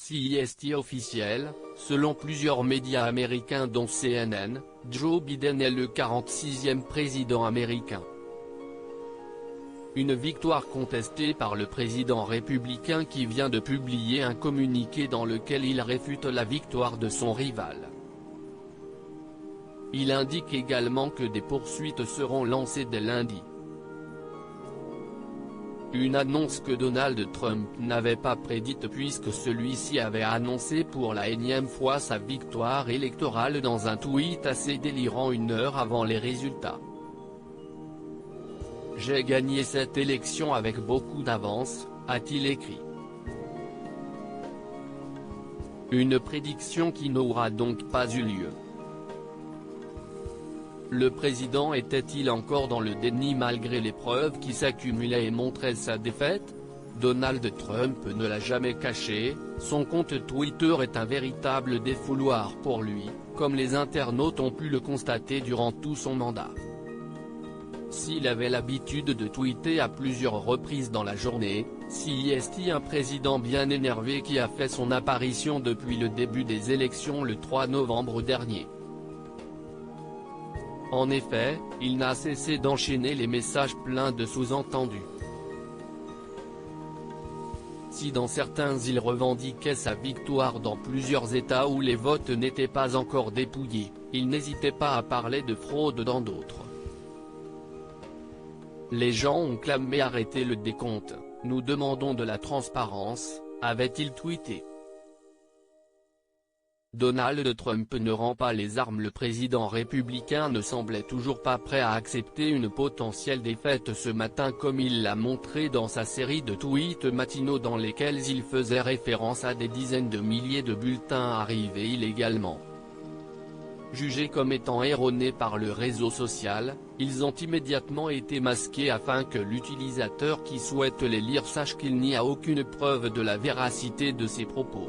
CIST officiel, selon plusieurs médias américains dont CNN, Joe Biden est le 46e président américain. Une victoire contestée par le président républicain qui vient de publier un communiqué dans lequel il réfute la victoire de son rival. Il indique également que des poursuites seront lancées dès lundi. Une annonce que Donald Trump n'avait pas prédite puisque celui-ci avait annoncé pour la énième fois sa victoire électorale dans un tweet assez délirant une heure avant les résultats. « J'ai gagné cette élection avec beaucoup d'avance », a-t-il écrit. Une prédiction qui n'aura donc pas eu lieu. Le président était-il encore dans le déni malgré les preuves qui s'accumulaient et montraient sa défaite? Donald Trump ne l'a jamais caché, son compte Twitter est un véritable défouloir pour lui, comme les internautes ont pu le constater durant tout son mandat. S'il avait l'habitude de tweeter à plusieurs reprises dans la journée, CIST un président bien énervé qui a fait son apparition depuis le début des élections le 3 novembre dernier. En effet, il n'a cessé d'enchaîner les messages pleins de sous-entendus. Si dans certains il revendiquait sa victoire dans plusieurs États où les votes n'étaient pas encore dépouillés, il n'hésitait pas à parler de fraude dans d'autres. Les gens ont clamé arrêter le décompte, nous demandons de la transparence, avait-il tweeté. Donald Trump ne rend pas les armes. Le président républicain ne semblait toujours pas prêt à accepter une potentielle défaite ce matin comme il l'a montré dans sa série de tweets matinaux dans lesquels il faisait référence à des dizaines de milliers de bulletins arrivés illégalement. Jugés comme étant erronés par le réseau social, ils ont immédiatement été masqués afin que l'utilisateur qui souhaite les lire sache qu'il n'y a aucune preuve de la véracité de ces propos.